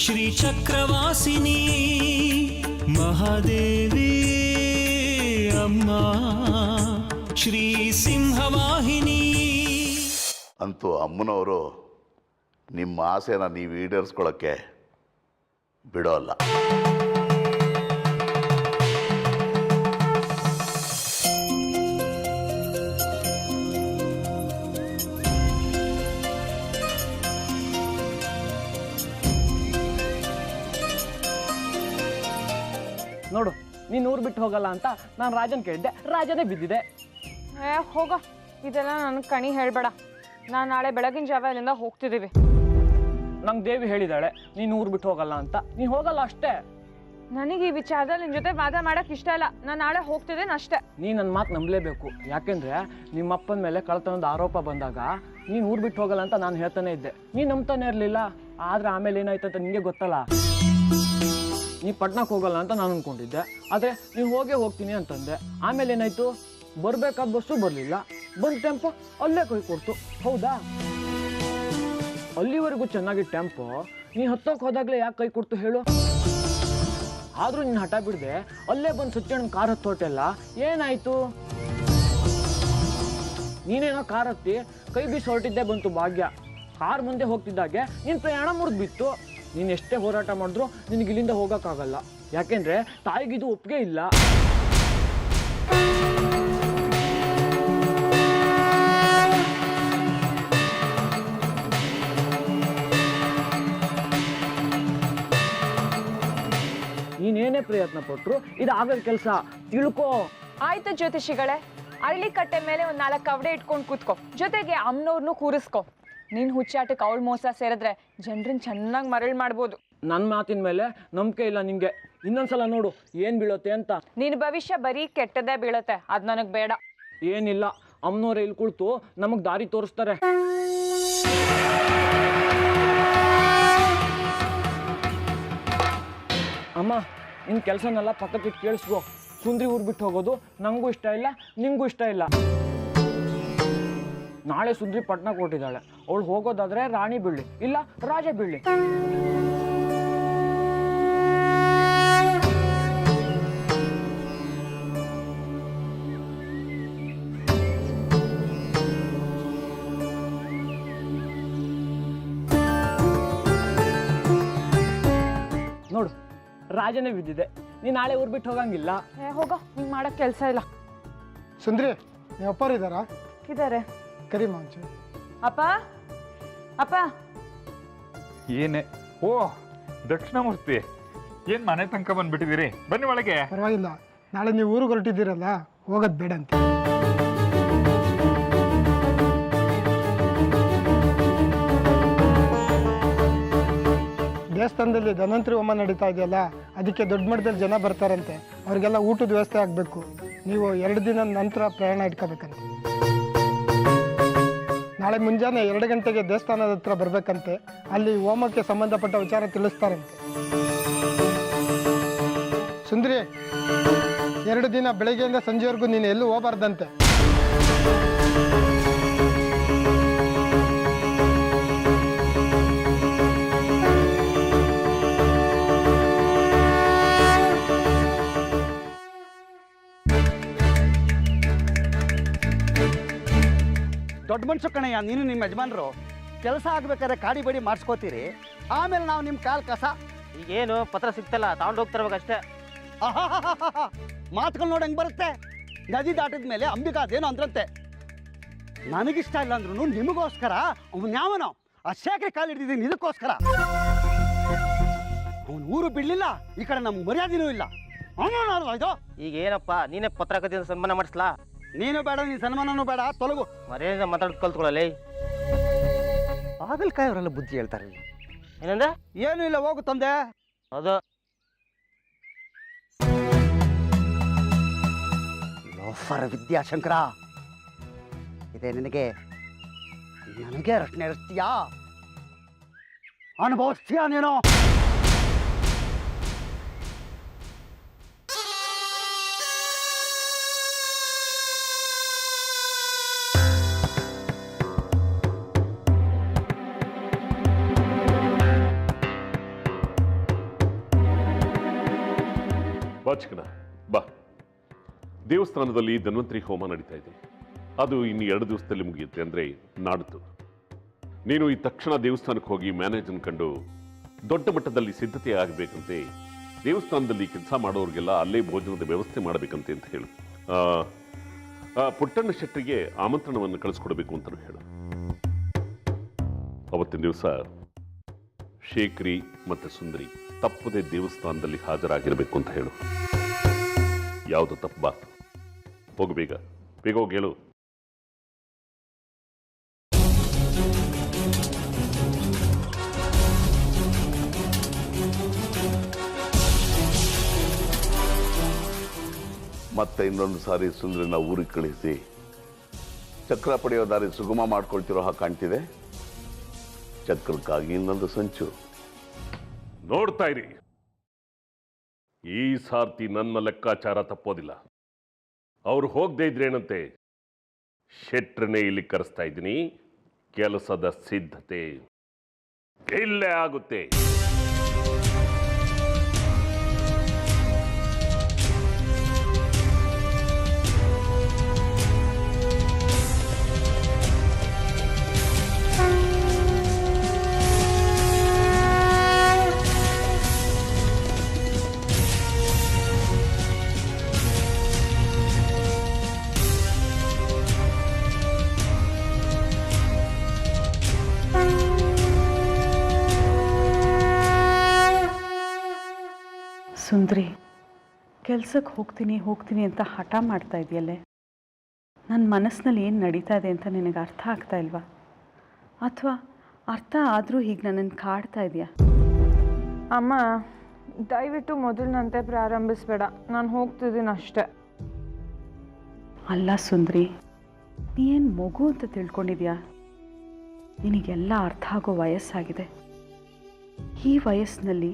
ಶ್ರೀಚಕ್ರವಾಸಿನಿ ಮಹಾದೇವಿ ಅಮ್ಮ ಶ್ರೀ ಸಿಂಹವಾಹಿನಿ. ಅಂತೂ ಅಮ್ಮನವರು ನಿಮ್ಮ ಆಸೆನ ನೀವು ಈಡೇರಿಸ್ಕೊಳ್ಳೋಕ್ಕೆ ಬಿಡೋಲ್ಲ. ನೋಡು, ನೀನು ಊರು ಬಿಟ್ಟು ಹೋಗಲ್ಲ ಅಂತ ನಾನು ರಾಜನ್ ಕೇಳಿದ್ದೆ, ರಾಜನೇ ಬಿದ್ದಿದೆ. ಹೋಗ, ಇದೆಲ್ಲ ನನಗೆ ಕಣಿ ಹೇಳ್ಬೇಡ. ನಾನು ನಾಳೆ ಬೆಳಗಿನ ಜಾವ ಇಲ್ಲಿಂದ ಹೋಗ್ತಿದ್ದೀವಿ. ನಂಗೆ ದೇವಿ ಹೇಳಿದಾಳೆ ನೀನು ಊರು ಬಿಟ್ಟು ಹೋಗಲ್ಲ ಅಂತ. ನೀನು ಹೋಗಲ್ಲ ಅಷ್ಟೇ. ನನಗೆ ಈ ವಿಚಾರದಲ್ಲಿ ನಿನ್ನ ಜೊತೆ ವಾದ ಮಾಡಕ್ ಇಷ್ಟ ಇಲ್ಲ. ನಾನು ನಾಳೆ ಹೋಗ್ತಿದ್ದೇನೆ ಅಷ್ಟೇ. ನೀನು ನನ್ನ ಮಾತು ನಂಬಲೇಬೇಕು. ಯಾಕೆಂದ್ರೆ ನಿಮ್ಮ ಅಪ್ಪನ ಮೇಲೆ ಕಳ್ತನದ ಆರೋಪ ಬಂದಾಗ ನೀನು ಊರು ಬಿಟ್ಟು ಹೋಗಲ್ಲ ಅಂತ ನಾನು ಹೇಳ್ತಾನೆ ಇದ್ದೆ. ನೀನು ನಂಬ್ತಾನೆ ಇರಲಿಲ್ಲ. ಆದ್ರೆ ಆಮೇಲೆ ಏನಾಯ್ತು ಅಂತ ನಿಮಗೆ ಗೊತ್ತಲ್ಲ. ನೀ ಪಟ್ನಕ್ಕೆ ಹೋಗಲ್ಲ ಅಂತ ನಾನು ಅನ್ಕೊಂಡಿದ್ದೆ. ಆದರೆ ನೀವು ಹೋಗ್ತೀನಿ ಅಂತಂದೆ. ಆಮೇಲೆ ಏನಾಯ್ತು? ಬರ್ಬೇಕಾದ ಬಸ್ಸು ಬರಲಿಲ್ಲ. ಬಂದು ಟೆಂಪೋ ಅಲ್ಲೇ ಕೈ ಕೊಡ್ತು. ಹೌದಾ? ಅಲ್ಲಿವರೆಗೂ ಚೆನ್ನಾಗಿ ಟೆಂಪೋ ನೀ ಹತ್ತೋಕೆ ಹೋದಾಗಲೇ ಯಾಕೆ ಕೈ ಕೊಡ್ತು ಹೇಳು? ಆದರೂ ನೀನು ಹಠ ಬಿಡದೆ ಅಲ್ಲೇ ಬಂದು ಸಚ್ಚಣ್ಣ ಕಾರ್ ಹತ್ತೋಟೆಲ್ಲ ಏನಾಯ್ತು? ನೀನೇನೋ ಕಾರ್ ಹತ್ತಿ ಕೈ ಬೀಸಿ ಹೊರಟಿದ್ದೆ ಬಂತು ಭಾಗ್ಯ. ಕಾರ್ ಮುಂದೆ ಹೋಗ್ತಿದ್ದಾಗೆ ನಿನ್ನ ಪ್ರಯಾಣ ಮುರಿದು ಬಿತ್ತು. ನೀನು ಎಷ್ಟೇ ಹೋರಾಟ ಮಾಡಿದ್ರು ನಿನಗೆ ಇಲ್ಲಿಂದ ಹೋಗೋಕ್ಕಾಗಲ್ಲ. ಯಾಕೆಂದ್ರೆ ತಾಯಿಗಿದು ಒಪ್ಪಿಗೆ ಇಲ್ಲ. ನೀನೇನೇ ಪ್ರಯತ್ನ ಪಟ್ರು ಇದು ಆಗದ ಕೆಲಸ, ತಿಳ್ಕೋ. ಆಯ್ತು ಜ್ಯೋತಿಷಿಗಳೇ, ಅರಳಿ ಕಟ್ಟೆ ಮೇಲೆ ಒಂದು 4 ಕವಡೆ ಇಟ್ಕೊಂಡು ಕೂತ್ಕೋ. ಜೊತೆಗೆ ಅಮ್ಮನವ್ರನ್ನೂ ಕೂರಿಸ್ಕೊ. ನೀನು ಹುಚ್ಚಾಟಕ್ಕೆ ಅವಳು ಮೋಸ ಸೇರಿದ್ರೆ ಜನರನ್ನ ಚೆನ್ನಾಗಿ ಮರಳು ಮಾಡ್ಬೋದು. ನನ್ನ ಮಾತಿನ ಮೇಲೆ ನಂಬಿಕೆ ಇಲ್ಲ ನಿಂಗೆ. ಇನ್ನೊಂದ್ಸಲ ನೋಡು ಏನು ಬೀಳುತ್ತೆ ಅಂತ. ನಿನ್ನ ಭವಿಷ್ಯ ಬರೀ ಕೆಟ್ಟದೇ ಬೀಳುತ್ತೆ. ಅದು ನನಗೆ ಬೇಡ. ಏನಿಲ್ಲ, ಅಮ್ಮನವ್ರೆ ಇಲ್ಲಿ ಕುಳಿತು ನಮಗೆ ದಾರಿ ತೋರಿಸ್ತಾರೆ. ಅಮ್ಮ, ನಿನ್ನ ಕೆಲಸನೆಲ್ಲ ಪಕ್ಕಕ್ಕಿಟ್ಟು ಕೇಳಿಸ್ಕೋ. ಸುಂದ್ರಿ ಊರು ಬಿಟ್ಟು ಹೋಗೋದು ನನಗೂ ಇಷ್ಟ ಇಲ್ಲ, ನಿಂಗೂ ಇಷ್ಟ ಇಲ್ಲ. ನಾಳೆ ಸುಂದ್ರಿ ಪಟ್ನಕ್ಕೆ ಹೊರಟಿದ್ದಾಳೆ. ಅವಳು ಹೋಗೋದಾದ್ರೆ ರಾಣಿ ಬೀಳ್ಲಿ, ಇಲ್ಲ ರಾಜ ಬೀಳ್ಲಿ. ನೋಡು, ರಾಜನೇ ಬಿದ್ದಿದೆ. ನೀನು ನಾಳೆ ಊರು ಬಿಟ್ಟು ಹೋಗಂಗಿಲ್ಲ. ಹೋಗ, ನಿಂಗೆ ಮಾಡೋಕ್ಕೆ ಕೆಲಸ ಇಲ್ಲ. ಸುಂದ್ರಿ, ನೀವು ಅಪ್ಪಾರು ಇದ್ದಾರಾ? ಇದ್ದಾರೆ. ಕರಿಮಾ ಒಂಚು. ಅಪ್ಪ, ಅಪ್ಪ. ಏನೇ? ಓ ದಕ್ಷಿಣಮೂರ್ತಿ, ಏನು ಮನೆ ತನಕ ಬಂದ್ಬಿಟ್ಟಿದ್ದೀರಿ? ಬನ್ನಿ ಒಳಗೆ. ಪರವಾಗಿಲ್ಲ, ನಾಳೆ ನೀವು ಊರಿಗೆ ಹೊರಟಿದ್ದೀರಲ್ಲ, ಹೋಗೋದು ಬೇಡ ಅಂತ. ದೇವಸ್ಥಾನದಲ್ಲಿ ಧನ್ವಂತರಿ ಹೋಮ ನಡೀತಾ ಇದೆಯಲ್ಲ, ಅದಕ್ಕೆ ದೊಡ್ಡ ಮಟ್ಟದಲ್ಲಿ ಜನ ಬರ್ತಾರಂತೆ. ಅವ್ರಿಗೆಲ್ಲ ಊಟದ ವ್ಯವಸ್ಥೆ ಆಗಬೇಕು. ನೀವು 2 ದಿನದ ನಂತರ ಪ್ರಯಾಣ ಇಟ್ಕೋಬೇಕಂತೆ. ನಾಳೆ ಮುಂಜಾನೆ 2 ಗಂಟೆಗೆ ದೇವಸ್ಥಾನದ ಹತ್ರ ಬರಬೇಕಂತೆ. ಅಲ್ಲಿ ಹೋಮಕ್ಕೆ ಸಂಬಂಧಪಟ್ಟ ವಿಚಾರ ತಿಳಿಸ್ತಾರಂತೆ. ಸುಂದರಿ, 2 ದಿನ ಬೆಳಗ್ಗೆಯಿಂದ ಸಂಜೆವರೆಗೂ ನೀನು ಎಲ್ಲೂ ಹೋಗಬಾರ್ದಂತೆ. ದೊಡ್ಡ ಮನುಷ್ಯ ಕಣಯ್ಯ ನೀನು. ನಿಮ್ಮ ಯಜಮಾನರು ಕೆಲಸ ಆಗ್ಬೇಕಾದ್ರೆ ಕಾಡಿ ಬಡಿ ಮಾಡಿಸ್ಕೋತೀರಿ, ಆಮೇಲೆ ನಾವು ನಿಮ್ಮ ಕಾಲು ಕಸ. ಈಗೇನು ಪತ್ರ ಸಿಗ್ತಲ್ಲ, ತಗೊಂಡು ಹೋಗ್ತಿರ್ಬೇಕಷ್ಟೇ. ಮಾತುಗಳು ನೋಡಿ ಹೆಂಗೆ ಬರುತ್ತೆ? ನದಿ ದಾಟಿದ ಮೇಲೆ ಅಂಬಿಕಾದೇನು ಅಂದ್ರಂತೆ. ನನಗಿಷ್ಟ ಇಲ್ಲ ಅಂದ್ರೂ ನಿಮಗೋಸ್ಕರ ಅವನು ಯಾವನೋ ಆ ಶೇಖರಿ ಕಾಲು ಹಿಡಿದಿದ್ದೀನಿ ಇದಕ್ಕೋಸ್ಕರ. ಅವನು ಊರು ಬಿಡಲಿಲ್ಲ, ಈ ಕಡೆ ನಮ್ಗೆ ಮರ್ಯಾದೆನೂ ಇಲ್ಲ. ಇದು ಈಗ ಏನಪ್ಪ, ನೀನೇ ಪತ್ರ ಕತ್ತಿಯಿಂದ ಸನ್ಮಾನ ಮಾಡಿಸ್ಲಾ? ನೀನು ಬೇಡ, ನೀನು ಸನ್ಮಾನನೂ ಬೇಡ, ತೊಲಗು. ಮರ್ಯಾದೆ ಮಾತಾಡ್ ಕಲ್ತ್ಕೊಳ್ಳಲಿ. ಹಾಗಲ್ಕಾಯಿ ಅವರೆಲ್ಲ ಬುದ್ಧಿ ಹೇಳ್ತಾರೆ. ಏನಂದ? ಏನೂ ಇಲ್ಲ, ಹೋಗು ತಂದೆ. ಅದು ಲೋಫರ್ ವಿದ್ಯಾಶಂಕರ, ಇದೆ ನನಗೆ ರಚನೆ ಇರ್ತೀಯಾ? ಅನುಭವಿಸ್ತೀಯಾ ನೀನು? ಬಾ ಚಿಕ್ಕಣ ಬಾ. ದೇವಸ್ಥಾನದಲ್ಲಿ ಧನ್ವಂತರಿ ಹೋಮ ನಡೀತಾ ಇದೆ. ಅದು ಇನ್ನು 2 ದಿವಸದಲ್ಲಿ ಮುಗಿಯುತ್ತೆ, ಅಂದರೆ ನಾಡ್ದು. ನೀನು ಈ ತಕ್ಷಣ ದೇವಸ್ಥಾನಕ್ಕೆ ಹೋಗಿ ಮ್ಯಾನೇಜರ್ನ ಕಂಡು ದೊಡ್ಡ ಮಟ್ಟದಲ್ಲಿ ಸಿದ್ಧತೆ ಆಗಬೇಕಂತೆ. ದೇವಸ್ಥಾನದಲ್ಲಿ ಕೆಲಸ ಮಾಡೋರಿಗೆಲ್ಲ ಅಲ್ಲೇ ಭೋಜನದ ವ್ಯವಸ್ಥೆ ಮಾಡಬೇಕಂತೆ ಅಂತ ಹೇಳು. ಪುಟ್ಟಣ್ಣ ಶೆಟ್ಟರಿಗೆ ಆಮಂತ್ರಣವನ್ನು ಕಳಿಸ್ಕೊಡ್ಬೇಕು ಅಂತ ಹೇಳು. ಅವತ್ತಿನ ದಿವಸ ಶೇಖರಿ ಮತ್ತು ಸುಂದರಿ ತಪ್ಪದೆ ದೇವಸ್ಥಾನದಲ್ಲಿ ಹಾಜರಾಗಿರಬೇಕು ಅಂತ ಹೇಳು. ಯಾವುದು ತಪ್ಪಬಾರ್ದು. ಹೋಗು, ಬೇಗ ಬೇಗ ಹೋಗಿ ಹೇಳು. ಮತ್ತೆ ಇನ್ನೊಂದು ಸಾರಿ ಸುಂದರಿನ ಊರಿಗೆ ಕಳಿಸಿ ಚಕ್ರ ಪಡೆಯೋ ದಾರಿ ಸುಗಮ ಮಾಡ್ಕೊಳ್ತಿರೋ ಹಾಗೆ ಕಾಣ್ತಿದೆ. ಚಕ್ರಕ್ಕಾಗಿ ಇನ್ನೊಂದು ಸಂಚು. ನೋಡ್ತಾ ಇರಿ, ಈ ಸಾರ್ತಿ ನನ್ನ ಲೆಕ್ಕಾಚಾರ ತಪ್ಪೋದಿಲ್ಲ. ಅವ್ರು ಹೋಗದೆ ಇದ್ರೇನಂತೆ, ಶೆಟ್ರನ್ನೇ ಇಲ್ಲಿ ಕರೆಸ್ತಾ ಇದ್ದೀನಿ. ಕೆಲಸದ ಸಿದ್ಧತೆ ಇಲ್ಲೇ ಆಗುತ್ತೆ. ಸುಂದ್ರಿ, ಕೆಲ್ಸಕ್ಕೆ ಹೋಗ್ತೀನಿ ಅಂತ ಹಠ ಮಾಡ್ತಾ ಇದೆಯಲ್ಲೇ. ನನ್ನ ಮನಸ್ಸಿನಲ್ಲಿ ಏನು ನಡೀತಾ ಇದೆ ಅಂತ ನಿನಗೆ ಅರ್ಥ ಆಗ್ತಾ ಇಲ್ವಾ? ಅಥವಾ ಅರ್ಥ ಆದರೂ ಹೀಗೆ ನನ್ನನ್ನು ಕಾಡ್ತಾ ಇದೆಯಾ? ಅಮ್ಮ, ದಯವಿಟ್ಟು ಮೊದಲಿನಂತೆ ಪ್ರಾರಂಭಿಸ್ಬೇಡ. ನಾನು ಹೋಗ್ತಿದ್ದೀನಿ ಅಷ್ಟೆ. ಅಲ್ಲ ಸುಂದ್ರಿ, ನೀ ಏನು ಮಗು ಅಂತ ತಿಳ್ಕೊಂಡಿದ್ಯಾ? ನಿನಗೆಲ್ಲ ಅರ್ಥ ಆಗೋ ವಯಸ್ಸಾಗಿದೆ. ಈ ವಯಸ್ಸಿನಲ್ಲಿ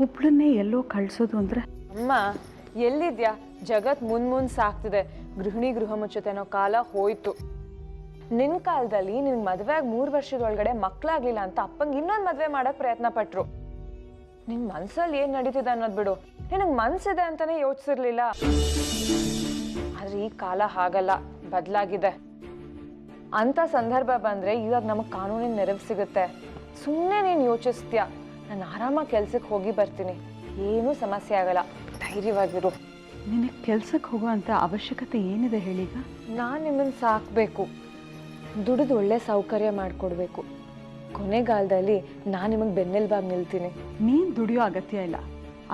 ಒಬ್ಳನ್ನೇ ಎಲ್ಲೋ ಕಳಿಸೋದು ಅಂದರೆ? ಅಮ್ಮ, ಎಲ್ಲಿದ್ಯಾ? ಜಗತ್ ಮುಂದ್ ಸಾಕ್ತಿದೆ. ಗೃಹಿಣಿ ಗೃಹ ಮುಚ್ಚುತ್ತೆ ಅನ್ನೋ ಕಾಲ ಹೋಯ್ತು. ನಿನ್ನ ಕಾಲದಲ್ಲಿ ನಿನ್ಗೆ ಮದುವೆ ಆಗಿ 3 ವರ್ಷದೊಳಗಡೆ ಮಕ್ಕಳಾಗ್ಲಿಲ್ಲ ಅಂತ ಅಪ್ಪಂಗೆ ಇನ್ನೊಂದು ಮದುವೆ ಮಾಡಕ್ ಪ್ರಯತ್ನ ಪಟ್ರು. ನಿನ್ ಮನ್ಸಲ್ಲಿ ಏನ್ ನಡೀತಿದೆ ಅನ್ನೋದು ಬಿಡು. ನಿನಗೆ ಮನ್ಸಿದೆ ಅಂತಾನೆ ಯೋಚಿಸಿರ್ಲಿಲ್ಲ. ಆದ್ರೆ ಈ ಕಾಲ ಹಾಗಲ್ಲ, ಬದಲಾಗಿದೆ. ಅಂತ ಸಂದರ್ಭ ಬಂದ್ರೆ ಇವಾಗ ನಮಗ್ ಕಾನೂನಿನ ನೆರವು ಸಿಗುತ್ತೆ. ಸುಮ್ಮನೆ ನೀನು ಯೋಚಿಸ್ತೀಯ. ನಾನು ಆರಾಮಾಗಿ ಕೆಲ್ಸಕ್ಕೆ ಹೋಗಿ ಬರ್ತೀನಿ, ಏನೂ ಸಮಸ್ಯೆ ಆಗಲ್ಲ. ಧೈರ್ಯವಾಗಿರು. ನಿನಗೆ ಕೆಲ್ಸಕ್ಕೆ ಹೋಗುವಂಥ ಅವಶ್ಯಕತೆ ಏನಿದೆ ಹೇಳೀಗ? ನಾನು ನಿಮ್ಮನ್ನು ಸಾಕಬೇಕು, ದುಡಿದು ಒಳ್ಳೆ ಸೌಕರ್ಯ ಮಾಡಿಕೊಡ್ಬೇಕು. ಕೊನೆಗಾಲದಲ್ಲಿ ನಾನು ನಿಮಗೆ ಬೆನ್ನೆಲುಬಾಗಿ ನಿಲ್ತೀನಿ. ನೀನು ದುಡಿಯೋ ಅಗತ್ಯ ಇಲ್ಲ.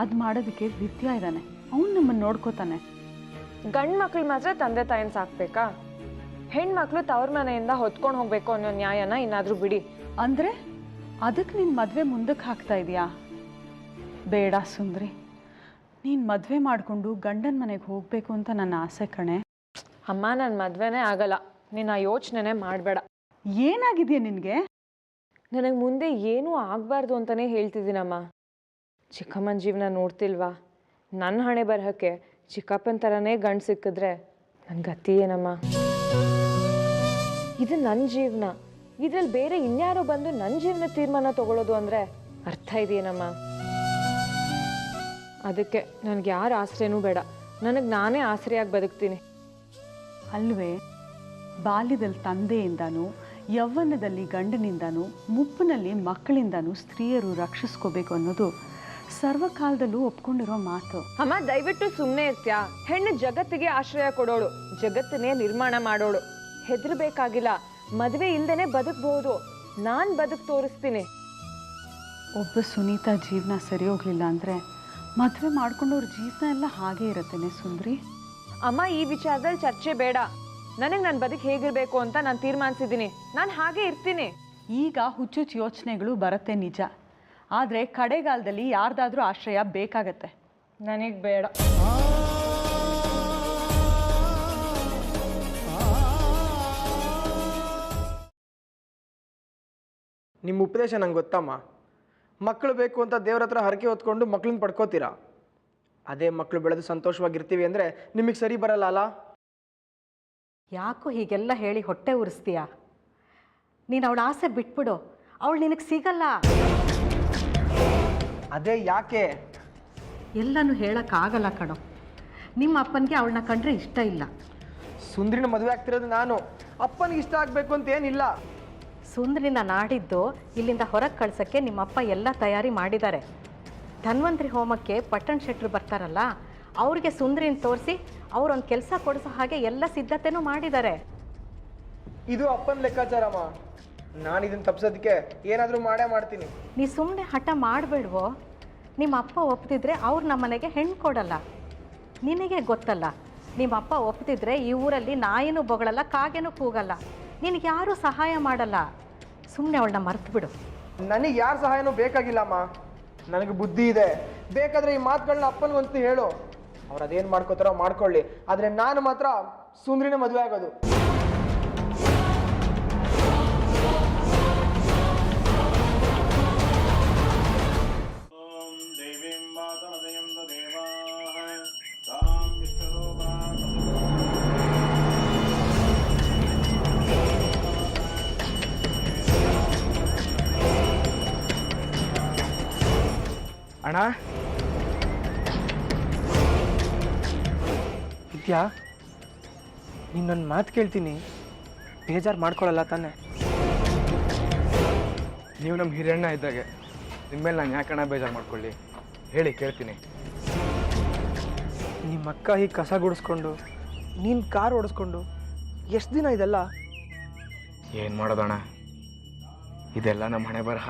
ಅದು ಮಾಡೋದಕ್ಕೆ ವಿದ್ಯಾ ಇದ್ದಾನೆ, ಅವನು ನಮ್ಮನ್ನು ನೋಡ್ಕೋತಾನೆ. ಗಂಡು ಮಕ್ಳು ಮಾತ್ರ ತಂದೆ ತಾಯಿನ ಸಾಕ್ಬೇಕಾ? ಹೆಣ್ಮಕ್ಳು ತವ್ರ ಮನೆಯಿಂದ ಹೊತ್ಕೊಂಡು ಹೋಗ್ಬೇಕು ಅನ್ನೋ ನ್ಯಾಯನ ಇನ್ನಾದರೂ ಬಿಡಿ. ಅಂದರೆ ಅದಕ್ಕೆ ನೀನು ಮದುವೆ ಮುಂದಕ್ಕೆ ಹಾಕ್ತಾ ಇದೆಯಾ? ಬೇಡ ಸುಂದ್ರಿ, ನೀನು ಮದುವೆ ಮಾಡಿಕೊಂಡು ಗಂಡನ ಮನೆಗೆ ಹೋಗಬೇಕು ಅಂತ ನನ್ನ ಆಸೆ ಕಣೆ. ಅಮ್ಮ, ನನ್ನ ಮದುವೆನೇ ಆಗಲ್ಲ. ನೀನು ಆ ಯೋಚನೆನೇ ಮಾಡಬೇಡ. ಏನಾಗಿದೆಯಾ ನಿನಗೆ? ನನಗೆ ಮುಂದೆ ಏನೂ ಆಗಬಾರ್ದು ಅಂತಲೇ ಹೇಳ್ತಿದ್ದೀನಮ್ಮ. ಚಿಕ್ಕಮ್ಮನ ಜೀವನ ನೋಡ್ತಿಲ್ವಾ? ನನ್ನ ಹಣೆ ಬರಹಕ್ಕೆ ಚಿಕ್ಕಪ್ಪನ ಥರನೇ ಗಂಡು ಸಿಕ್ಕಿದ್ರೆ ನನ್ನ ಗತಿ ಏನಮ್ಮ? ಇದು ನನ್ನ ಜೀವನ. ಇದ್ರಲ್ಲಿ ಬೇರೆ ಇನ್ಯಾರೋ ಬಂದು ನನ್ನ ಜೀವನ ತೀರ್ಮಾನ ತಗೊಳ್ಳೋದು ಅಂದರೆ ಅರ್ಥ ಇದೆಯೇನಮ್ಮ? ಅದಕ್ಕೆ ನನಗೆ ಯಾರ ಆಶ್ರಯನೂ ಬೇಡ. ನನಗೆ ನಾನೇ ಆಶ್ರಯಾಗಿ ಬದುಕ್ತೀನಿ. ಅಲ್ವೇ, ಬಾಲ್ಯದಲ್ಲಿ ತಂದೆಯಿಂದನೂ, ಯೌವನದಲ್ಲಿ ಗಂಡನಿಂದನೂ, ಮುಪ್ಪಿನಲ್ಲಿ ಮಕ್ಕಳಿಂದನೂ ಸ್ತ್ರೀಯರು ರಕ್ಷಿಸ್ಕೋಬೇಕು ಅನ್ನೋದು ಸರ್ವಕಾಲದಲ್ಲೂ ಒಪ್ಕೊಂಡಿರೋ ಮಾತು. ಅಮ್ಮ, ದಯವಿಟ್ಟು ಸುಮ್ಮನೆ ಇರ್ತ್ಯಾ? ಹೆಣ್ಣು ಜಗತ್ತಿಗೆ ಆಶ್ರಯ ಕೊಡೋಳು, ಜಗತ್ತನ್ನೇ ನಿರ್ಮಾಣ ಮಾಡೋಳು. ಹೆದರ್ಬೇಕಾಗಿಲ್ಲ. ಮದುವೆ ಇಲ್ದೇನೆ ಬದುಕಬಹುದು. ನಾನು ಬದುಕು ತೋರಿಸ್ತೀನಿ. ಒಬ್ಬ ಸುನೀತಾ ಜೀವನ ಸರಿ ಹೋಗ್ಲಿಲ್ಲ ಅಂದರೆ ಮದುವೆ ಮಾಡ್ಕೊಂಡವ್ರ ಜೀವನ ಎಲ್ಲ ಹಾಗೇ ಇರತ್ತೇನೆ ಸುಂದ್ರಿ. ಅಮ್ಮ, ಈ ವಿಚಾರದಲ್ಲಿ ಚರ್ಚೆ ಬೇಡ. ನನಗೆ ನನ್ನ ಬದುಕು ಹೇಗಿರಬೇಕು ಅಂತ ನಾನು ತೀರ್ಮಾನಿಸಿದ್ದೀನಿ. ನಾನು ಹಾಗೆ ಇರ್ತೀನಿ. ಈಗ ಹುಚ್ಚುಚ್ಚು ಯೋಚನೆಗಳು ಬರುತ್ತೆ ನಿಜ, ಆದರೆ ಕಡೆಗಾಲದಲ್ಲಿ ಯಾರ್ದಾದ್ರೂ ಆಶ್ರಯ ಬೇಕಾಗತ್ತೆ. ನನಗೆ ಬೇಡ. ನಿಮ್ಮ ಉಪದೇಶ ನಂಗೆ ಗೊತ್ತಮ್ಮ. ಮಕ್ಕಳು ಬೇಕು ಅಂತ ದೇವ್ರ ಹತ್ರ ಹರಕೆ ಹೊತ್ಕೊಂಡು ಮಕ್ಕಳನ್ನ ಪಡ್ಕೋತೀರಾ. ಅದೇ ಮಕ್ಕಳು ಬೆಳೆದು ಸಂತೋಷವಾಗಿರ್ತೀವಿ ಅಂದರೆ ನಿಮಗೆ ಸರಿ ಬರಲ್ಲ ಅಲ್ಲ? ಯಾಕೋ ಹೀಗೆಲ್ಲ ಹೇಳಿ ಹೊಟ್ಟೆ ಉರಿಸ್ತೀಯ? ನೀನು ಅವಳ ಆಸೆ ಬಿಟ್ಬಿಡು, ಅವಳು ನಿನಗೆ ಸಿಗಲ್ಲ. ಅದೇ ಯಾಕೆ? ಎಲ್ಲನೂ ಹೇಳೋಕ್ಕಾಗಲ್ಲ ಕಣೋ. ನಿಮ್ಮ ಅಪ್ಪನಿಗೆ ಅವಳನ್ನ ಕಂಡ್ರೆ ಇಷ್ಟ ಇಲ್ಲ. ಸುಂದ್ರಿನ ಮದುವೆ ಆಗ್ತಿರೋದು ನಾನು, ಅಪ್ಪನಿಗೆ ಇಷ್ಟ ಆಗಬೇಕು ಅಂತ ಏನಿಲ್ಲ. ಸುಂದ್ರಿನ ನಾಡಿದ್ದು ಇಲ್ಲಿಂದ ಹೊರಗೆ ಕಳ್ಸೋಕ್ಕೆ ನಿಮ್ಮಪ್ಪ ಎಲ್ಲ ತಯಾರಿ ಮಾಡಿದ್ದಾರೆ. ಧನ್ವಂತರಿ ಹೋಮಕ್ಕೆ ಪಟ್ಟಣ ಶೆಟ್ಟರು ಬರ್ತಾರಲ್ಲ, ಅವ್ರಿಗೆ ಸುಂದ್ರಿನ ತೋರಿಸಿ ಅವರೊಂದು ಕೆಲಸ ಕೊಡಿಸೋ ಹಾಗೆ ಎಲ್ಲ ಸಿದ್ಧತೆನೂ ಮಾಡಿದ್ದಾರೆ. ಇದು ಅಪ್ಪನ ಲೆಕ್ಕಾಚಾರಮ್ಮ. ನಾನು ಇದನ್ನು ತಪ್ಪಿಸೋದಕ್ಕೆ ಏನಾದರೂ ಮಾಡೇ ಮಾಡ್ತೀನಿ. ನೀ ಸುಮ್ಮನೆ ಹಠ ಮಾಡಬೇಡ್ವೋ. ನಿಮ್ಮ ಅಪ್ಪ ಒಪ್ತಿದ್ರೆ ಅವ್ರು ನಮ್ಮ ಮನೆಗೆ ಹೆಣ್ಣು ಕೊಡಲ್ಲ. ನಿನಗೆ ಗೊತ್ತಲ್ಲ, ನಿಮ್ಮ ಅಪ್ಪ ಒಪ್ತಿದ್ರೆ ಈ ಊರಲ್ಲಿ ನಾಯಿನೂ ಬೊಗಳಲ್ಲ, ಕಾಗೆನೂ ಕೂಗಲ್ಲ, ನಿನಗೆ ಯಾರೂ ಸಹಾಯ ಮಾಡಲ್ಲ. ಸುಮ್ಮನೆ ಅವಳನ್ನ ಮರ್ತು ಬಿಡು. ನನಗೆ ಯಾರ ಸಹಾಯನೂ ಬೇಕಾಗಿಲ್ಲಮ್ಮ. ನನಗೆ ಬುದ್ಧಿ ಇದೆ. ಬೇಕಾದರೆ ಈ ಮಾತುಗಳನ್ನ ಅಪ್ಪನಿಗಂತೂ ಹೇಳು. ಅವ್ರು ಅದೇನು ಮಾಡ್ಕೋತಾರೋ ಮಾಡ್ಕೊಳ್ಳಿ, ಆದರೆ ನಾನು ಮಾತ್ರ ಸುಂದ್ರಿನ ಮದುವೆ ಆಗೋದು. ಅಣ್ಣ, ವಿದ್ಯಾ, ನೀನು ನನ್ನ ಮಾತು ಕೇಳ್ತೀನಿ, ಬೇಜಾರು ಮಾಡ್ಕೊಳ್ಳಲ್ಲ ತಾನೆ? ನೀವು ನಮ್ಮ ಹಿರಿಯಣ್ಣ ಇದ್ದಾಗೆ, ನಿಮ್ಮೇಲೆ ನಾನು ಯಾಕಣ್ಣ ಬೇಜಾರು ಮಾಡ್ಕೊಳ್ಳಿ? ಹೇಳಿ, ಕೇಳ್ತೀನಿ. ನಿಮ್ಮ ಅಕ್ಕ ಹೀಗೆ ಕಸ ಗುಡಿಸ್ಕೊಂಡು ನೀನು ಕಾರ್ ಓಡಿಸ್ಕೊಂಡು ಎಷ್ಟು ದಿನ ಇದೆಲ್ಲ? ಏನು ಮಾಡೋದಣ್ಣ, ಇದೆಲ್ಲ ನಮ್ಮ ಹಣೆ ಬರಹ.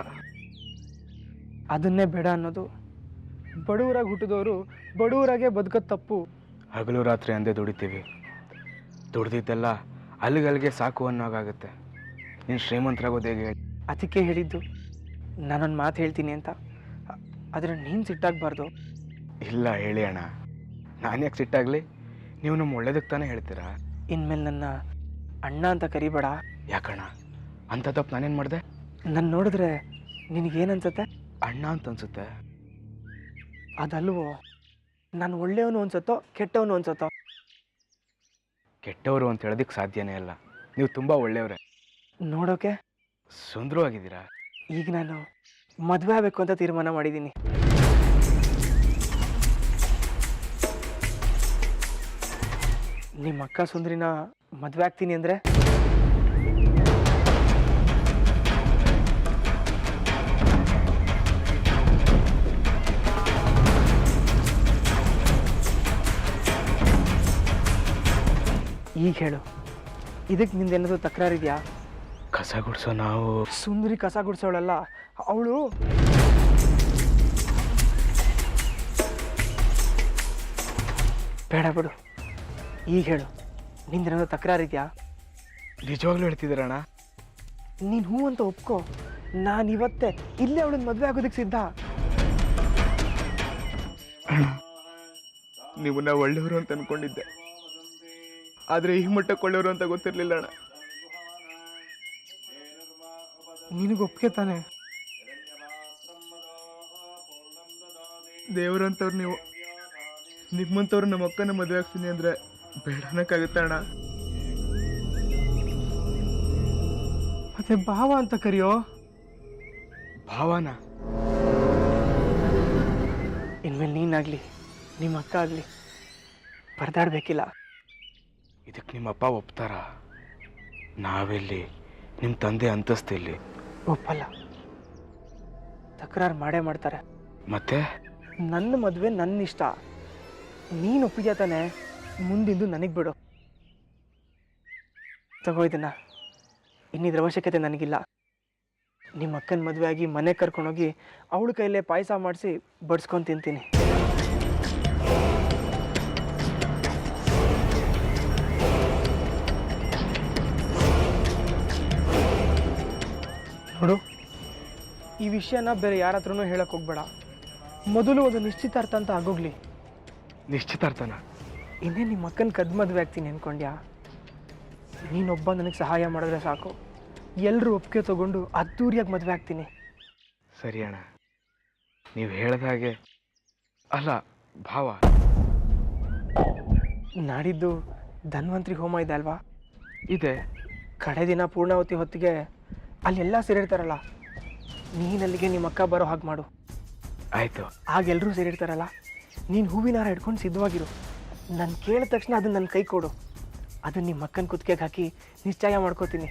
ಅದನ್ನೇ ಬೇಡ ಅನ್ನೋದು. ಬಡವರಾಗಿ ಹುಟ್ಟಿದವರು ಬಡವರಾಗೆ ಬದುಕೋದು ತಪ್ಪು. ಹಗಲು ರಾತ್ರಿ ಅಂದೇ ದುಡಿತೀವಿ, ದುಡ್ದಿದ್ದೆಲ್ಲ ಅಲ್ಲಿಗಲ್ಲಿಗೆ ಸಾಕು ಅನ್ನೋಗಾಗುತ್ತೆ. ನೀನು ಶ್ರೀಮಂತರಾಗೋದು ಹೇಗೆ? ಅದಕ್ಕೆ ಹೇಳಿದ್ದು ನಾನೊಂದು ಮಾತು ಹೇಳ್ತೀನಿ ಅಂತ. ಆದರೆ ನೀನು ಸಿಟ್ಟಾಗಬಾರ್ದು. ಇಲ್ಲ, ಹೇಳಿ ಅಣ್ಣ. ನಾನು ಯಾಕೆ ಸಿಟ್ಟಾಗಲಿ? ನೀವು ನಮ್ಮ ಒಳ್ಳೇದಕ್ಕೆ ತಾನೇ ಹೇಳ್ತೀರಾ. ಇನ್ಮೇಲೆ ನನ್ನ ಅಣ್ಣ ಅಂತ ಕರಿಬೇಡ. ಯಾಕಣ್ಣ, ಅಂಥ ತಪ್ಪು ನಾನೇನು ಮಾಡಿದೆ? ನನ್ನ ನೋಡಿದ್ರೆ ನಿನಗೇನನ್ಸುತ್ತೆ? ಅಣ್ಣ ಅಂತ ಅನ್ಸುತ್ತೆ. ಅದಲ್ವೋ, ನಾನು ಒಳ್ಳೆಯವನು ಅನ್ಸುತ್ತೋ ಕೆಟ್ಟವನು ಅನ್ಸುತ್ತೋ? ಕೆಟ್ಟವರು ಅಂತ ಹೇಳೋದಕ್ಕೆ ಸಾಧ್ಯನೇ ಇಲ್ಲ. ನೀವು ತುಂಬ ಒಳ್ಳೆಯವರೇ. ನೋಡೋಕೆ ಸುಂದರವಾಗಿದ್ದೀರಾ. ಈಗ ನಾನು ಮದುವೆ ಆಗಬೇಕು ಅಂತ ತೀರ್ಮಾನ ಮಾಡಿದ್ದೀನಿ. ನಿಮ್ಮ ಅಕ್ಕ ಸುಂದ್ರಿನ ಮದುವೆ ಆಗ್ತೀನಿ ಅಂದರೆ ಈಗ ಹೇಳು, ಇದಕ್ಕೆ ನಿಂದೇನಾದರೂ ತಕರಾರಿದೆಯಾ? ಕಸ ಗುಡಿಸೋ ನಾವು ಸುಂದರಿ ಕಸ ಗುಡಿಸೋಳಲ್ಲ, ಅವಳು ಬೇಡ ಬಿಡು. ಈಗ ಹೇಳು, ನಿಂದೇನಾದರೂ ತಕರಾರಿದೆಯಾ? ನಿಜವಾಗ್ಲೂ ಹೇಳ್ತಿದ್ದೀರಣ್ಣ? ನೀನು ಹೂ ಅಂತ ಒಪ್ಕೋ. ನಾನು ಇವತ್ತೇ ಇಲ್ಲೇ ಅವಳನ್ನ ಮದುವೆ ಆಗೋದಕ್ಕೆ ಸಿದ್ಧ. ನೀವನ್ನ ಒಳ್ಳೆಯವರು ಅಂತ ಅನ್ಕೊಂಡಿದ್ದೆ, ಆದರೆ ಈ ಮಟ್ಟಕ್ಕೆ ಒಳ್ಳೆಯವರು ಅಂತ ಗೊತ್ತಿರಲಿಲ್ಲ ಅಣ್ಣ. ನಿನಗೆ ಒಪ್ಪಿಗೆ ತಾನೆ? ದೇವರಂತವ್ರು ನೀವು. ನಿಮ್ಮಂಥವ್ರು ನಮ್ಮ ಅಕ್ಕನ ಮದುವೆ ಆಗ್ತೀನಿ ಅಂದರೆ ಬೇಡ ಅನ್ನಕ್ಕಾಗುತ್ತೆ ಅಣ್ಣ. ಮತ್ತೆ ಭಾವ ಅಂತ ಕರೆಯೋ. ಭಾವನ? ಇನ್ಮೇಲೆ ನೀನಾಗಲಿ ನಿಮ್ಮ ಅಕ್ಕ ಆಗಲಿ ಪರದಾಡಬೇಕಿಲ್ಲ. ಇದಕ್ಕೆ ನಿಮ್ಮಪ್ಪ ಒಪ್ತಾರ? ನಾವೆಲ್ಲಿ, ನಿಮ್ಮ ತಂದೆ ಅಂತಸ್ತಿಲ್ಲಿ? ಒಪ್ಪಲ್ಲ, ತಕರಾರು ಮಾಡೇ ಮಾಡ್ತಾರೆ. ಮತ್ತೆ ನನ್ನ ಮದುವೆ ನನ್ನ ಇಷ್ಟ. ನೀನು ಒಪ್ಪಿಗೆ ತಾನೆ? ಮುಂದಿಂದು ನನಗೆ ಬಿಡು. ತಗೋ ಇದನ್ನ. ಇನ್ನಿದ್ರ ಅವಶ್ಯಕತೆ ನನಗಿಲ್ಲ. ನಿಮ್ಮ ಅಕ್ಕನ ಮದುವೆ ಆಗಿ ಮನೆ ಕರ್ಕೊಂಡೋಗಿ ಅವಳ ಕೈಲೇ ಪಾಯಸ ಮಾಡಿಸಿ ಬಡ್ಸ್ಕೊಂಡು ತಿಂತೀನಿ. ನೋಡು, ಈ ವಿಷಯನ ಬೇರೆ ಯಾರ ಹತ್ರನೂ ಹೇಳಕ್ಕೆ ಹೋಗ್ಬೇಡ. ಮೊದಲು ಒಂದು ನಿಶ್ಚಿತಾರ್ಥ ಅಂತ ಆಗೋಗ್ಲಿ. ನಿಶ್ಚಿತಾರ್ಥನ? ಇನ್ನೇ ನಿಮ್ಮ ಅಕ್ಕನ ಕದ್ದು ಮದುವೆ ಆಗ್ತೀನಿ ಅಂದ್ಕೊಂಡ್ಯಾ? ನೀನೊಬ್ಬ ನನಗೆ ಸಹಾಯ ಮಾಡಿದ್ರೆ ಸಾಕು, ಎಲ್ಲರೂ ಒಪ್ಪಿಗೆ ತಗೊಂಡು ಅದ್ದೂರಿಯಾಗಿ ಮದುವೆ ಆಗ್ತೀನಿ. ಸರಿ ಅಣ್ಣ, ನೀವು ಹೇಳಿದ ಹಾಗೆ. ಅಲ್ಲ ಭಾವ, ನಾಡಿದ್ದು ಧನ್ವಂತರಿ ಹೋಮ ಇದೆ ಅಲ್ವಾ? ಇದೆ. ಕಡೆ ದಿನ ಪೂರ್ಣಾವತಿ ಹೊತ್ತಿಗೆ ಅಲ್ಲೆಲ್ಲ ಸೇರಿರ್ತಾರಲ್ಲ, ನೀನಲ್ಲಿಗೆ ನಿಮ್ಮ ಅಕ್ಕ ಬರೋ ಹಾಗೆ ಮಾಡು. ಆಯಿತು. ಆಗೆಲ್ಲರೂ ಸೇರಿರ್ತಾರಲ್ಲ, ನೀನು ಹೂವಿನಾರ ಹಿಡ್ಕೊಂಡು ಸಿದ್ಧವಾಗಿರು. ನಾನು ಕೇಳಿದ ತಕ್ಷಣ ಅದನ್ನ ನನ್ನ ಕೈ ಕೊಡು. ಅದನ್ನು ನಿಮ್ಮ ಅಕ್ಕನ ಕುತ್ತಿಗೆಗೆ ಹಾಕಿ ನಿಶ್ಚಯ ಮಾಡ್ಕೋತೀನಿ.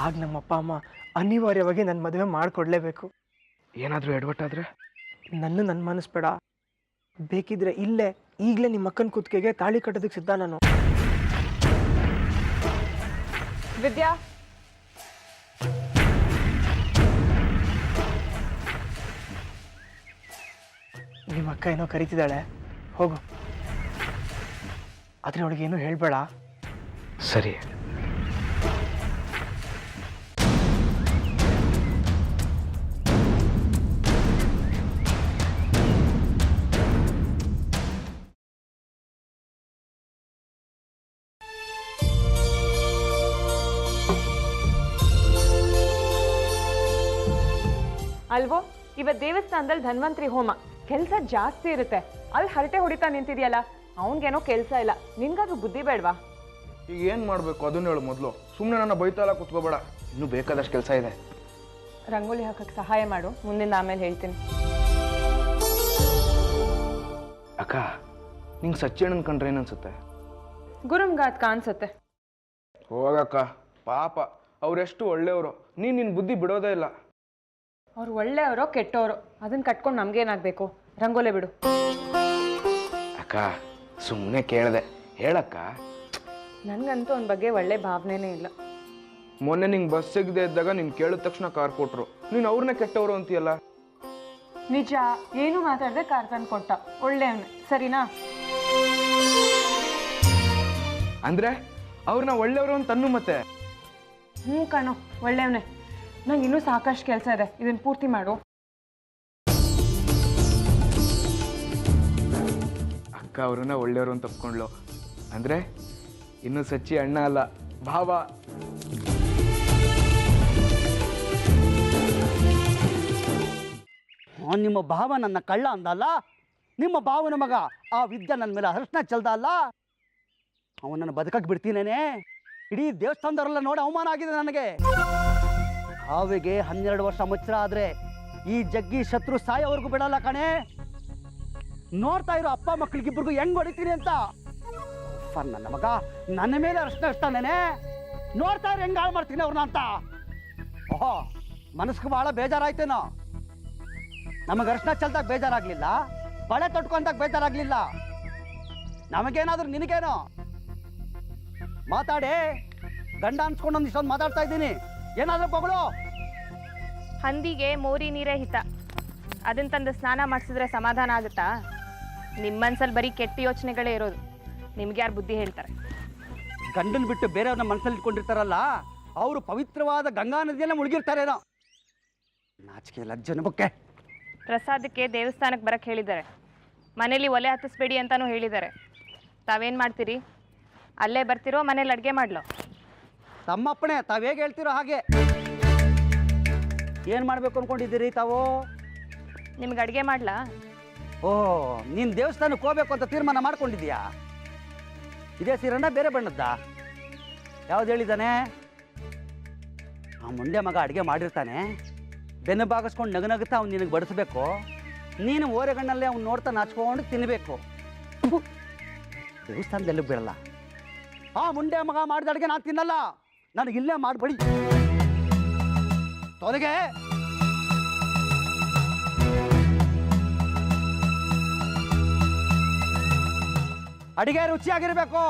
ಆಗ ನಮ್ಮಪ್ಪ ಅಮ್ಮ ಅನಿವಾರ್ಯವಾಗಿ ನನ್ನ ಮದುವೆ ಮಾಡಿಕೊಡ್ಲೇಬೇಕು. ಏನಾದರೂ ಎಡವಟ್ಟಾದರೆ ನನ್ನ ಮನಸ್ಬೇಡ. ಬೇಕಿದ್ರೆ ಇಲ್ಲೇ ಈಗಲೇ ನಿಮ್ಮ ಅಕ್ಕನ ಕುತ್ತಿಗೆಗೆ ತಾಳಿ ಕಟ್ಟೋದಕ್ಕೆ ಸಿದ್ಧ ನಾನು. ವಿದ್ಯಾ, ನಿಮ್ಮ ಅಕ್ಕ ಏನೋ ಕರಿತಿದ್ದಾಳೆ, ಹೋಗು. ಆದರೆ ಅವಳಿಗೇನು ಹೇಳಬೇಡ. ಸರಿ. ಅಲ್ವೋ, ಇವತ್ತು ದೇವಸ್ಥಾನದಲ್ಲಿ ಧನ್ವಂತರಿ ಹೋಮ, ಕೆಲಸ ಜಾಸ್ತಿ ಇರುತ್ತೆ. ಅಲ್ಲಿ ಹರಟೆ ಹೊಡಿತಾ ನಿಂತಿದ್ಯಲ್ಲ, ಅವನಿಗೇನೋ ಕೆಲಸ ಇಲ್ಲ. ನಿನ್ಗಾದ್ರೂ ಬುದ್ಧಿ ಬೇಡವಾ? ಈಗ ಏನು ಮಾಡಬೇಕು ಅದನ್ನ ಹೇಳು ಮೊದಲು. ಸುಮ್ಮನೆ ನನ್ನ ಬೈತಾ ಎಲ್ಲ ಕೂತ್ಕೋಬೇಡ, ಇನ್ನೂ ಬೇಕಾದಷ್ಟು ಕೆಲಸ ಇದೆ. ರಂಗೋಲಿ ಹಾಕಕ್ಕೆ ಸಹಾಯ ಮಾಡು, ಮುಂದಿಂದ ಆಮೇಲೆ ಹೇಳ್ತೀನಿ. ಅಕ್ಕ, ನಿಂಗೆ ಸಚ್ಚಣ್ಣನ ಕಂಡ್ರೆ ಏನನ್ಸುತ್ತೆ? ಗುರುಮ್ಗಾತ್ ಕಾಣಿಸುತ್ತೆ. ಹೋಗಕ್ಕ, ಪಾಪ ಅವರೆಷ್ಟು ಒಳ್ಳೆಯವರು. ನಿನ್ನ ಬುದ್ಧಿ ಬಿಡೋದೇ ಇಲ್ಲ. ಅವ್ರು ಒಳ್ಳೆಯವರೋ ಕೆಟ್ಟವರು ಅದನ್ನ ಕಟ್ಕೊಂಡು ನಮ್ಗೇನಾಗಬೇಕು? ರಂಗೋಲೆ ಬಿಡು. ಅಕ್ಕ, ಸುಮ್ಮನೆ ಕೇಳಿದೆ, ಹೇಳಕ್ಕ. ನನಗಂತೂ ಅವನ ಬಗ್ಗೆ ಒಳ್ಳೆ ಭಾವನೆನೇ ಇಲ್ಲ. ಮೊನ್ನೆ ನಿಂಗೆ ಬಸ್ ಸಿಗದೆ ಇದ್ದಾಗ ನೀನು ಕೇಳಿದ ತಕ್ಷಣ ಕಾರ್ ಕೊಟ್ರು, ನೀನು ಅವ್ರನ್ನ ಕೆಟ್ಟವರು ಅಂತೀಯಲ್ಲ. ನಿಜ, ಏನು ಮಾತಾಡದೆ ಕಾರ್ ತಂದು ಕೊಟ್ಟ. ಒಳ್ಳೆಯವನೇ, ಸರಿನಾ? ಅಂದ್ರೆ ಅವ್ರನ್ನ ಒಳ್ಳೆಯವರು ಅಂತ ಅನ್ನು ಮತ್ತೆ. ಹ್ಞೂ ಕಣೋ, ಒಳ್ಳೆಯವನೇ. ನಂಗೆ ಇನ್ನೂ ಸಾಕಷ್ಟು ಕೆಲಸ ಇದೆ, ಇದನ್ನು ಪೂರ್ತಿ ಮಾಡು. ಅಕ್ಕ ಅವ್ರನ್ನ ಒಳ್ಳೆಯವರು ಅಂತ ಒಪ್ಕೊಂಡ್ಲು ಅಂದ್ರೆ ಇನ್ನು ಸಚ್ಚಿ ಅಣ್ಣ ಅಲ್ಲ, ಭಾವ. ನಿಮ್ಮ ಭಾವ ನನ್ನ ಕಳ್ಳ ಅಂದಲ್ಲ, ನಿಮ್ಮ ಭಾವನ ಮಗ ಆ ವಿದ್ಯೆ ನನ್ನ ಮೇಲೆ ಅರ್ಶನ ಚೆಲ್ದ ಅಲ್ಲ, ಅವನನ್ನು ಬದುಕಕ್ಕೆ ಬಿಡ್ತೀನೇನೆ? ಇಡೀ ದೇವಸ್ಥಾನದವರೆಲ್ಲ ನೋಡಿ ಅವಮಾನ ಆಗಿದೆ ನನಗೆ. ಹಾವಿಗೆ 12 ವರ್ಷ ಮುಚ್ಚರ ಆದ್ರೆ ಈ ಜಗ್ಗಿ ಶತ್ರು ಸಾಯೋವರೆಗೂ ಬಿಡಲ್ಲ ಕಣೆ. ನೋಡ್ತಾ ಇರೋ ಅಪ್ಪ ಮಕ್ಕಳಿಗಿಬ್ಬರಿಗೂ ಹೆಂಗ್ ಹೊಡಿತೀನಿ ಅಂತ. ನನ್ನ ಮಗ ನನ್ನ ಮೇಲೆ ಅರ್ಶನ ಇರ್ತಾನೇನೆ, ನೋಡ್ತಾ ಇರೋ ಹೆಂಗ್ ಹಾಳು ಮಾಡ್ತೀನಿ ಅವ್ರನ್ನ ಅಂತ. ಓಹೋ, ಮನಸ್ಸಿಗೆ ಬಹಳ ಬೇಜಾರಾಯ್ತೇನೋ. ನಮಗೆ ಅರ್ಶನ ಚೆಲ್ದಾಗ ಬೇಜಾರಾಗ್ಲಿಲ್ಲ, ಬಳೆ ತೊಟ್ಕೊಂಡಾಗ ಬೇಜಾರಾಗ್ಲಿಲ್ಲ. ನಮಗೇನಾದ್ರೂ ನಿನಗೇನೋ? ಮಾತಾಡಿ, ಗಂಡ ಅನ್ಸ್ಕೊಂಡು ಇಷ್ಟೊಂದು ಮಾತಾಡ್ತಾ ಇದ್ದೀನಿ, ಏನಾದ್ರೂ ಬಗಳು. ಹಂದಿಗೆ ಮೋರಿ ನೀರೇ ಹಿತ, ಅದನ್ನ ತಂದು ಸ್ನಾನ ಮಾಡಿಸಿದ್ರೆ ಸಮಾಧಾನ ಆಗುತ್ತಾ? ನಿಮ್ಮ ಮನ್ಸಲ್ಲಿ ಬರೀ ಕೆಟ್ಟ ಯೋಚನೆಗಳೇ ಇರೋದು. ನಿಮ್ಗೆ ಯಾರು ಬುದ್ಧಿ ಹೇಳ್ತಾರೆ? ಗಂಡನ್ ಬಿಟ್ಟು ಬೇರೆಯವ್ರನ್ನ ಮನಸ್ಸಲ್ಲಿ ಇಟ್ಕೊಂಡಿರ್ತಾರಲ್ಲ, ಅವರು ಪವಿತ್ರವಾದ ಗಂಗಾ ನದಿಯನ್ನ ಮುಳುಗಿರ್ತಾರೇನೋ. ನಾಚಿಕೆ ಲಜ್ಜೆ ನಮಕ್ಕೆ. ಪ್ರಸಾದಕ್ಕೆ ದೇವಸ್ಥಾನಕ್ಕೆ ಬರಕ್ಕೆ ಹೇಳಿದ್ದಾರೆ, ಮನೇಲಿ ಒಲೆ ಹತ್ತಿಸ್ಬೇಡಿ ಅಂತಾನೂ ಹೇಳಿದ್ದಾರೆ. ತಾವೇನು ಮಾಡ್ತೀರಿ? ಅಲ್ಲೇ ಬರ್ತಿರೋ ಮನೇಲಿ ಅಡುಗೆ ಮಾಡ್ಲೋ? ತಮ್ಮಪ್ಪಣೆ, ತಾವು ಹೇಗೆ ಹೇಳ್ತಿರೋ ಹಾಗೆ. ಏನು ಮಾಡಬೇಕು ಅಂದ್ಕೊಂಡಿದ್ದೀರಿ ತಾವು? ನಿಮ್ಗೆ ಅಡುಗೆ ಮಾಡ್ಲಾ? ಓ, ನೀನು ದೇವಸ್ಥಾನಕ್ಕೆ ಹೋಗ್ಬೇಕು ಅಂತ ತೀರ್ಮಾನ ಮಾಡ್ಕೊಂಡಿದ್ದೀಯಾ? ಇದೇ ಸೀರೆನ ಬೇರೆ ಬಣ್ಣದ್ದ? ಯಾವ್ದು ಹೇಳಿದ್ದಾನೆ? ಆ ಮುಂಡೆ ಮಗ ಅಡುಗೆ ಮಾಡಿರ್ತಾನೆ, ಬೆನ್ನು ಬಾಗಿಸ್ಕೊಂಡು ನಗನಗುತ್ತಾ ಅವ್ನು ನಿನಗೆ ಬಡಿಸ್ಬೇಕು. ನೀನು ಓರೆಗಣ್ಣಲ್ಲೇ ಅವ್ನು ನೋಡ್ತಾ ನಾಚ್ಕೊಂಡು ತಿನ್ನಬೇಕು. ದೇವಸ್ಥಾನದಲ್ಲೂ ಬಿಡಲ್ಲ. ಆ ಮುಂಡೆ ಮಗ ಮಾಡಿದ ಅಡುಗೆ ನಾನು ತಿನ್ನಲ್ಲ, ನನಗಿಲ್ಲೇ ಮಾಡಬೇಡಿ. ತೊಲಗೆ. ಅಡಿಗೆ ರುಚಿಯಾಗಿರ್ಬೇಕು.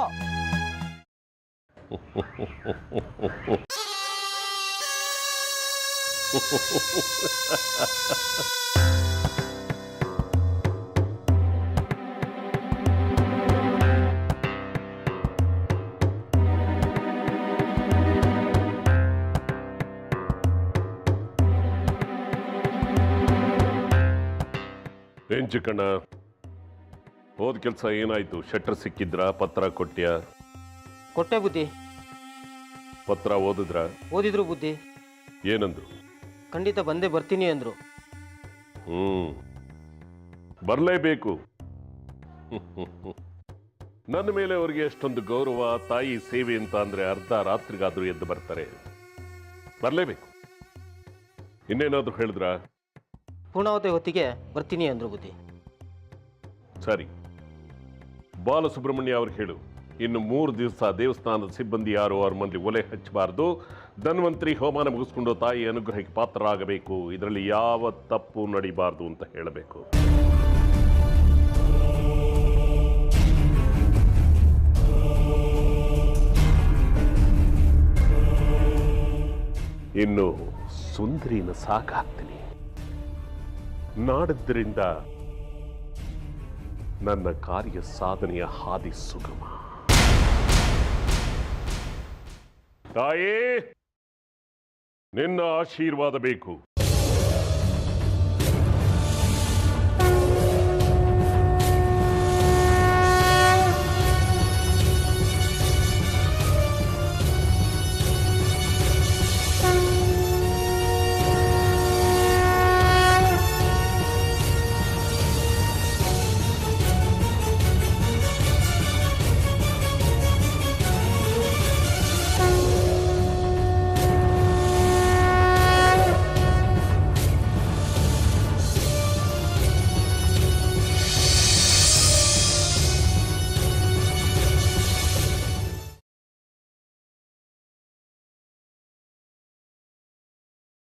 ಏನ್ ಚಿಕ್ಕಣ್ಣ, ಹೋದ ಕೆಲಸ ಏನಾಯ್ತು? ಶೆಟ್ರ್ ಸಿಕ್ಕಿದ್ರ? ಪತ್ರ ಕೊಟ್ಟ್ಯಾ? ಕೊಟ್ಟೆ ಬುದ್ಧಿ. ಪತ್ರ ಓದಿದ್ರ? ಓದಿದ್ರು ಬುದ್ಧಿ. ಏನಂದ್ರು? ಖಂಡಿತ ಬಂದೇ ಬರ್ತೀನಿ ಅಂದ್ರು. ಬರಲೇಬೇಕು. ನನ್ನ ಮೇಲೆ ಅವ್ರಿಗೆ ಎಷ್ಟೊಂದು ಗೌರವ, ತಾಯಿ ಸೇವೆ ಅಂತ ಅಂದ್ರೆ ಅರ್ಧ ರಾತ್ರಿಗಾದ್ರೂ ಎದ್ದು ಬರ್ತಾರೆ. ಬರಲೇಬೇಕು. ಇನ್ನೇನಾದ್ರೂ ಹೇಳಿದ್ರ? ಪೂರ್ಣಾವತಿ ಹೊತ್ತಿಗೆ ಬರ್ತೀನಿ ಅಂದ್ರು ಬುದ್ಧಿ. ಸರಿ, ಬಾಲಸುಬ್ರಹ್ಮಣ್ಯ ಅವ್ರಿಗೆ ಹೇಳು, ಇನ್ನು 3 ದಿವಸ ದೇವಸ್ಥಾನದ ಸಿಬ್ಬಂದಿ ಯಾರು ಅವ್ರ ಮನೇಲಿ ಒಲೆ ಹಚ್ಚಬಾರ್ದು. ಧನ್ವಂತರಿ ಹೋಮಾನ ಮುಗಿಸ್ಕೊಂಡು ತಾಯಿ ಅನುಗ್ರಹಕ್ಕೆ ಪಾತ್ರರಾಗಬೇಕು. ಇದರಲ್ಲಿ ಯಾವ ತಪ್ಪು ನಡಿಬಾರ್ದು ಅಂತ ಹೇಳಬೇಕು. ಇನ್ನು ಸುಂದರಿನ ಸಾಕಾಗ್ತೀನಿ. ನಾಡಿದ್ದರಿಂದ ನನ್ನ ಕಾರ್ಯ ಸಾಧನೆಯ ಹಾದಿ ಸುಗಮ. ತಾಯೇ, ನಿನ್ನ ಆಶೀರ್ವಾದ ಬೇಕು.